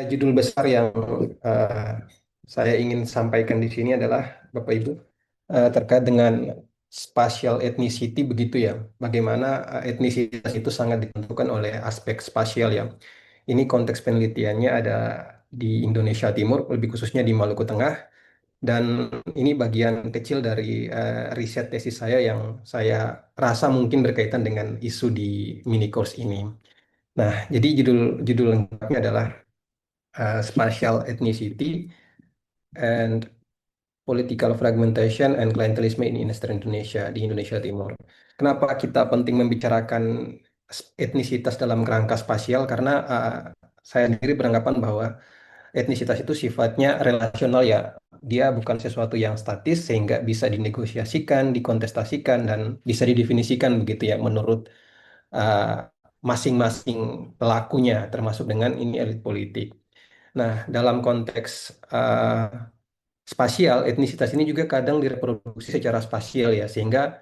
Judul besar yang eh, saya ingin sampaikan di sini adalah, Bapak Ibu, terkait dengan spatial ethnicity begitu ya. Bagaimana etnisitas itu sangat ditentukan oleh aspek spasial ya. Ini konteks penelitiannya ada di Indonesia Timur, lebih khususnya di Maluku Tengah. Dan ini bagian kecil dari riset tesis saya yang saya rasa mungkin berkaitan dengan isu di mini course ini. Nah, jadi judul judul lengkapnya adalah Spatial Ethnicity and Political Fragmentation and Clientelism in Eastern Indonesia, di Indonesia Timur. Kenapa kita penting membicarakan etnisitas dalam kerangka spasial? Karena saya sendiri beranggapan bahwa etnisitas itu sifatnya relasional ya. Dia bukan sesuatu yang statis sehingga bisa dinegosiasikan, dikontestasikan, dan bisa didefinisikan begitu ya menurut uh, masing-masing pelakunya, termasuk dengan ini elit politik. Nah, dalam konteks spasial, etnisitas ini juga kadang direproduksi secara spasial ya, sehingga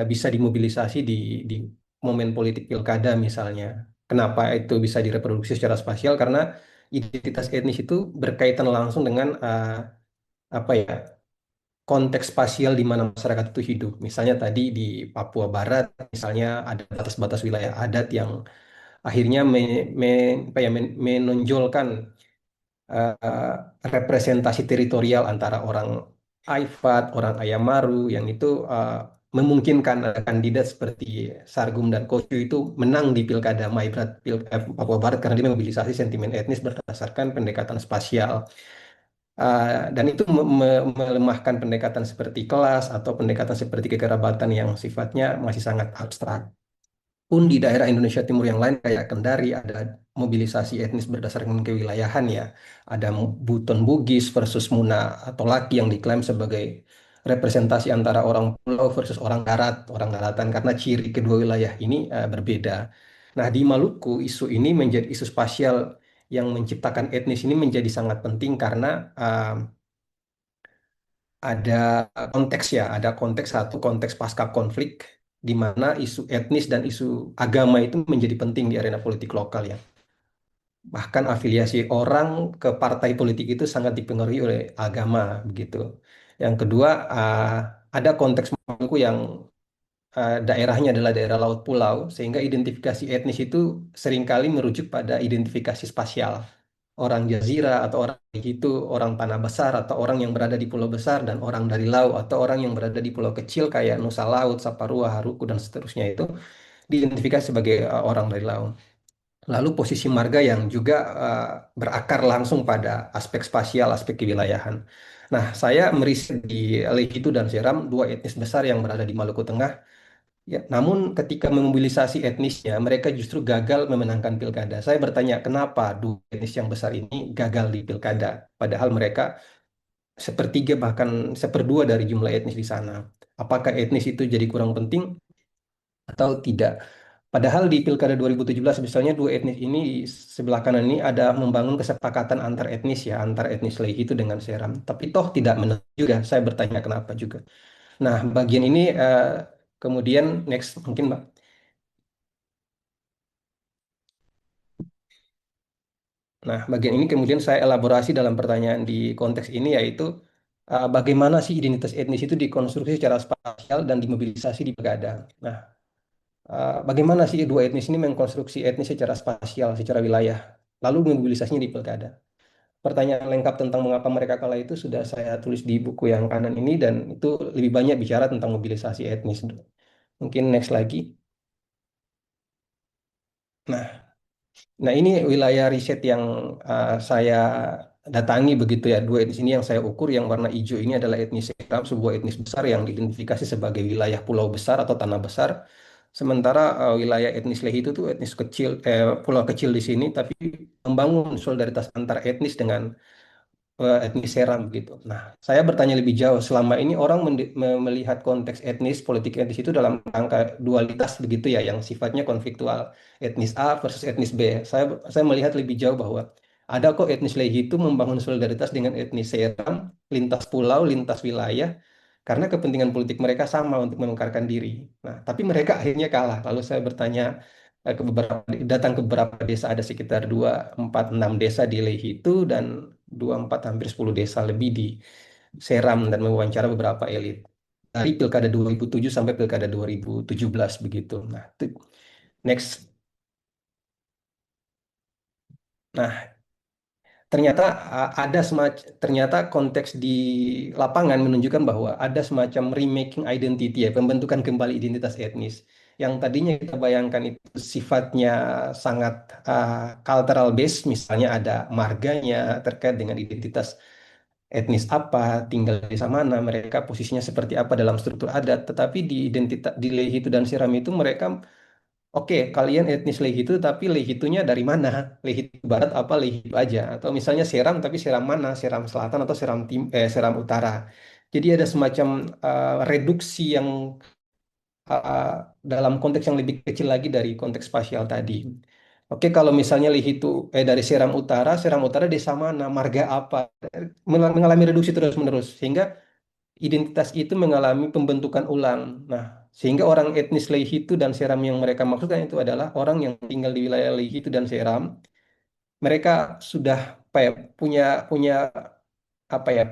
bisa dimobilisasi di momen politik pilkada misalnya. Kenapa itu bisa direproduksi secara spasial? Karena identitas etnis itu berkaitan langsung dengan apa ya, konteks spasial di mana masyarakat itu hidup. Misalnya tadi di Papua Barat, misalnya ada batas-batas wilayah adat yang akhirnya apa ya, menonjolkan eh, representasi teritorial antara orang Aifat, orang Ayamaru yang itu memungkinkan kandidat seperti Sargum dan Kocu itu menang di Pilkada Maibrat Papua Barat karena dia memobilisasi sentimen etnis berdasarkan pendekatan spasial. Dan itu melemahkan pendekatan seperti kelas atau pendekatan seperti kekerabatan yang sifatnya masih sangat abstrak. Pun di daerah Indonesia Timur yang lain kayak Kendari ada mobilisasi etnis berdasarkan kewilayahan ya. Ada Buton Bugis versus Muna atau Laki yang diklaim sebagai representasi antara orang pulau versus orang darat, orang daratan karena ciri kedua wilayah ini berbeda. Nah, di Maluku isu ini menjadi isu spasial yang menciptakan etnis ini menjadi sangat penting karena ada konteks ya, ada konteks satu konteks pasca konflik di mana isu etnis dan isu agama itu menjadi penting di arena politik lokal ya. Bahkan afiliasi orang ke partai politik itu sangat dipengaruhi oleh agama begitu. Yang kedua, ada konteks Maluku yang daerahnya adalah daerah laut pulau, sehingga identifikasi etnis itu seringkali merujuk pada identifikasi spasial. Orang jazirah atau orang itu orang tanah besar atau orang yang berada di pulau besar dan orang dari laut atau orang yang berada di pulau kecil kayak Nusa Laut, Saparua, Haruku dan seterusnya itu diidentifikasi sebagai orang dari laut. Lalu posisi marga yang juga berakar langsung pada aspek spasial, aspek kewilayahan. Nah, saya meriset di Lehitu dan Seram, dua etnis besar yang berada di Maluku Tengah. Ya, namun ketika memobilisasi etnisnya, mereka justru gagal memenangkan pilkada. Saya bertanya, kenapa dua etnis yang besar ini gagal di pilkada? Padahal mereka sepertiga bahkan seperdua dari jumlah etnis di sana. Apakah etnis itu jadi kurang penting atau tidak? Padahal di pilkada 2017 misalnya dua etnis ini di sebelah kanan ini ada membangun kesepakatan antar etnis ya, antar etnis Lehi itu dengan Seram. Tapi toh tidak menang juga. Saya bertanya kenapa juga. Nah, bagian ini kemudian next mungkin Mbak. Nah, bagian ini kemudian saya elaborasi dalam pertanyaan di konteks ini yaitu bagaimana sih identitas etnis itu dikonstruksi secara spasial dan dimobilisasi di pilkada. Nah, bagaimana sih dua etnis ini mengkonstruksi etnis secara spasial, secara wilayah, lalu memobilisasinya di pilkada. Pertanyaan lengkap tentang mengapa mereka kalah itu sudah saya tulis di buku yang kanan ini dan itu lebih banyak bicara tentang mobilisasi etnis. Mungkin next lagi. Nah, Nah, ini wilayah riset yang saya datangi begitu ya. Dua etnis ini yang saya ukur, yang warna hijau ini adalah etnis Seram, sebuah etnis besar yang diidentifikasi sebagai wilayah pulau besar atau tanah besar. Sementara wilayah etnis Lehi itu tuh etnis kecil, pulau kecil di sini, tapi membangun solidaritas antar etnis dengan etnis Seram gitu. Nah, saya bertanya lebih jauh. Selama ini orang melihat konteks etnis, politik etnis itu dalam rangka dualitas begitu ya, yang sifatnya konfliktual. Etnis A versus etnis B. Saya melihat lebih jauh bahwa ada kok etnis Lehi itu membangun solidaritas dengan etnis Seram, lintas pulau, lintas wilayah, karena kepentingan politik mereka sama untuk memengkarkan diri. Nah, tapi mereka akhirnya kalah. Lalu saya bertanya, ke beberapa datang ke beberapa desa, ada sekitar 2, 4, 6 desa di Lehitu dan 2, 4, hampir 10 desa lebih di Seram dan mewawancara beberapa elit dari Pilkada 2007 sampai Pilkada 2017 begitu. Nah, next. Nah, ternyata ada semacam ternyata konteks di lapangan menunjukkan bahwa ada semacam remaking identity ya, pembentukan kembali identitas etnis yang tadinya kita bayangkan itu sifatnya sangat cultural based, misalnya ada marganya terkait dengan identitas etnis apa, tinggal di desa mana, mereka posisinya seperti apa dalam struktur adat, tetapi di identitas di Lehitu dan Siram itu mereka, oke, kalian etnis Lehitu, tapi Lehitunya dari mana? Lehitu Barat apa Lehitu aja? Atau misalnya Seram, tapi Seram mana? Seram Selatan atau Seram Utara? Jadi ada semacam reduksi yang uh, dalam konteks yang lebih kecil lagi dari konteks spasial tadi. Oke, kalau misalnya Lehitu dari Seram Utara desa mana? Marga apa? Mengalami reduksi terus-menerus sehingga identitas itu mengalami pembentukan ulang. Nah, sehingga orang etnis Lehitu dan Seram yang mereka maksudkan itu adalah orang yang tinggal di wilayah Lehitu dan Seram. Mereka sudah apa ya, punya punya apa ya,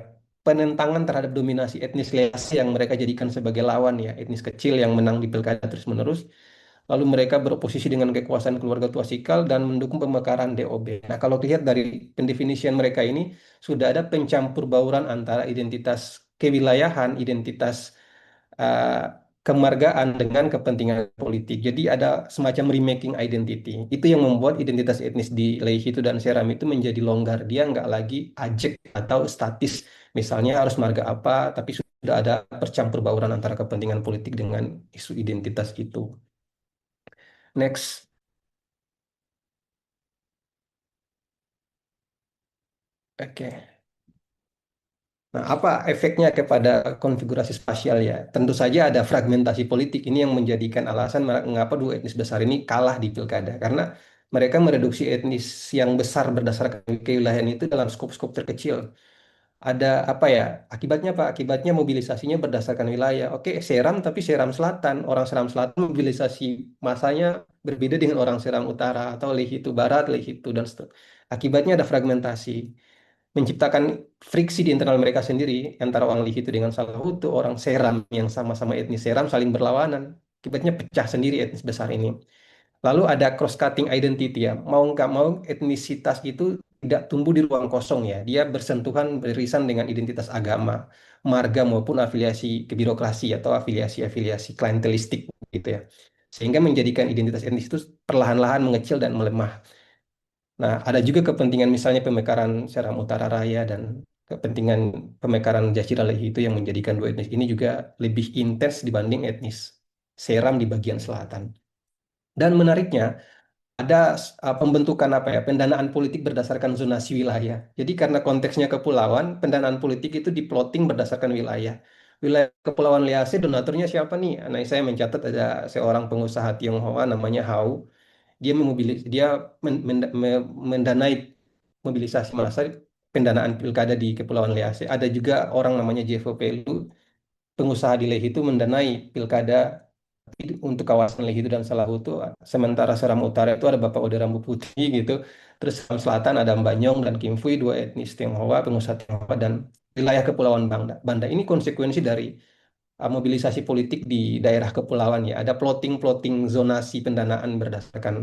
penentangan terhadap dominasi etnis Leasi yang mereka jadikan sebagai lawan ya, etnis kecil yang menang di pilkada terus-menerus. Lalu mereka beroposisi dengan kekuasaan keluarga Tuasikal dan mendukung pemekaran DOB. Nah, kalau dilihat dari pendefinisian mereka ini, sudah ada pencampur bauran antara identitas kewilayahan, identitas uh, kemargaan dengan kepentingan politik. Jadi ada semacam remaking identity. Itu yang membuat identitas etnis di Lehitu dan Seram itu menjadi longgar. Dia nggak lagi ajek atau statis. Misalnya harus marga apa, tapi sudah ada percampur bauran antara kepentingan politik dengan isu identitas itu. Next. Oke. Nah, apa efeknya kepada konfigurasi spasial ya? Tentu saja ada fragmentasi politik. Ini yang menjadikan alasan mengapa dua etnis besar ini kalah di pilkada. Karena mereka mereduksi etnis yang besar berdasarkan kewilayahan itu dalam skop-skop terkecil. Ada apa ya? Akibatnya apa? Akibatnya mobilisasinya berdasarkan wilayah. Oke, Seram tapi Seram Selatan. Orang Seram Selatan mobilisasi masanya berbeda dengan orang Seram Utara atau Lehitu Barat, Lehitu dan seterusnya. Akibatnya ada fragmentasi, menciptakan friksi di internal mereka sendiri antara orang Lihitu dengan Salahutu, orang Seram yang sama-sama etnis Seram saling berlawanan. Akibatnya pecah sendiri etnis besar ini. Lalu ada cross-cutting identity ya. Mau nggak mau etnisitas itu tidak tumbuh di ruang kosong ya. Dia bersentuhan beririsan dengan identitas agama, marga maupun afiliasi ke birokrasi atau afiliasi-afiliasi klientelistik gitu ya. Sehingga menjadikan identitas etnis itu perlahan-lahan mengecil dan melemah. Nah, ada juga kepentingan misalnya pemekaran Seram Utara Raya dan kepentingan pemekaran Jasiralehi itu yang menjadikan dua etnis ini juga lebih intens dibanding etnis Seram di bagian selatan. Dan menariknya, ada pembentukan apa ya, pendanaan politik berdasarkan zonasi wilayah. Jadi karena konteksnya kepulauan, pendanaan politik itu diplotting berdasarkan wilayah. Wilayah Kepulauan Lease donaturnya siapa nih? Nah, saya mencatat ada seorang pengusaha Tionghoa namanya Hau. Dia mendanai mobilisasi massa pendanaan pilkada di Kepulauan Lease. Ada juga orang namanya Jevo Pelu, pengusaha di Leh itu mendanai pilkada untuk kawasan Lehitu dan Salahutu. Sementara Seram Utara itu ada Bapak Ode Rambu Putih gitu. Terus Seram Selatan ada Mbak Nyong dan Kim Fui, dua etnis Tionghoa, pengusaha Tionghoa dan wilayah Kepulauan Banda. Banda ini konsekuensi dari mobilisasi politik di daerah kepulauan ya. Ada plotting-plotting zonasi pendanaan berdasarkan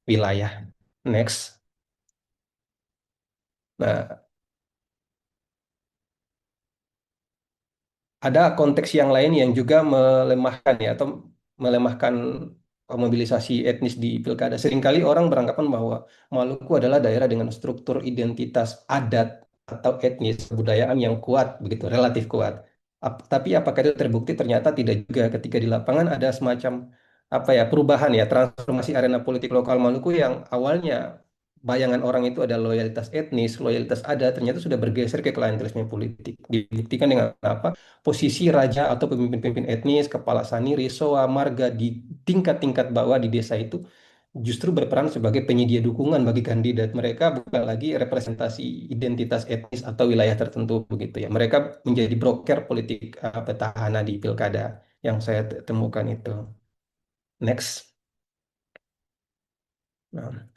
wilayah. Next. Nah, ada konteks yang lain yang juga melemahkan ya atau melemahkan mobilisasi etnis di pilkada. Seringkali orang beranggapan bahwa Maluku adalah daerah dengan struktur identitas adat atau etnis kebudayaan yang kuat, begitu relatif kuat. Tapi apakah itu terbukti? Ternyata tidak juga. Ketika di lapangan ada semacam apa ya, perubahan ya, transformasi arena politik lokal Maluku yang awalnya bayangan orang itu ada loyalitas etnis, loyalitas adat, ternyata sudah bergeser ke klientelisme politik. Dibuktikan dengan apa? Posisi raja atau pemimpin-pemimpin etnis, kepala sani, resoa, marga di tingkat-tingkat bawah di desa itu justru berperan sebagai penyedia dukungan bagi kandidat. Mereka bukan lagi representasi identitas etnis atau wilayah tertentu begitu ya. Mereka menjadi broker politik petahana di pilkada yang saya temukan itu. Next. Nah,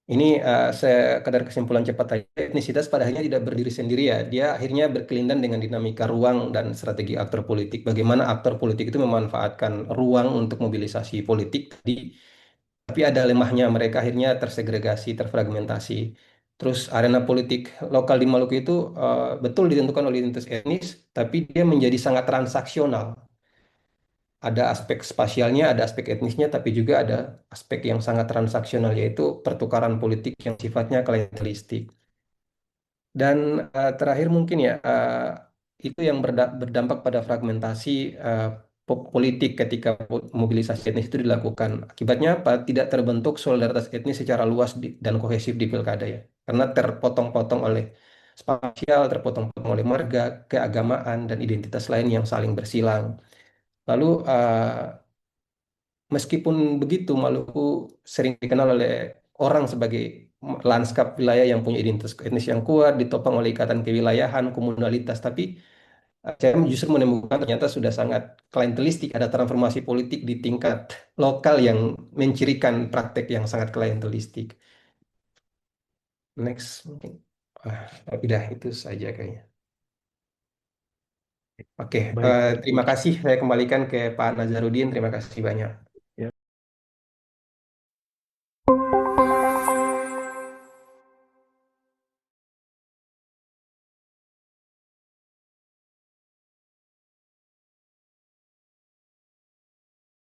ini sekadar kesimpulan cepat saja, etnisitas pada akhirnya tidak berdiri sendiri ya. Dia akhirnya berkelindan dengan dinamika ruang dan strategi aktor politik. Bagaimana aktor politik itu memanfaatkan ruang untuk mobilisasi politik. Tapi ada lemahnya, mereka akhirnya tersegregasi, terfragmentasi. Terus arena politik lokal di Maluku itu betul ditentukan oleh identitas etnis, tapi dia menjadi sangat transaksional. Ada aspek spasialnya, ada aspek etnisnya, tapi juga ada aspek yang sangat transaksional, yaitu pertukaran politik yang sifatnya klientelistik. Dan terakhir mungkin ya, itu yang berdampak pada fragmentasi eh, politik ketika mobilisasi etnis itu dilakukan. Akibatnya apa? Tidak terbentuk solidaritas etnis secara luas dan kohesif di pilkada ya. Karena terpotong-potong oleh spasial, terpotong-potong oleh marga, keagamaan, dan identitas lain yang saling bersilang. Lalu meskipun begitu, Maluku sering dikenal oleh orang sebagai lanskap wilayah yang punya identitas etnis yang kuat, ditopang oleh ikatan kewilayahan, komunalitas. Tapi saya justru menemukan ternyata sudah sangat klientelistik, ada transformasi politik di tingkat lokal yang mencirikan praktek yang sangat klientelistik. Next, mungkin. Udah itu saja kayaknya. Oke, Baik, terima kasih. Saya kembalikan ke Pak Nazarudin. Terima kasih banyak.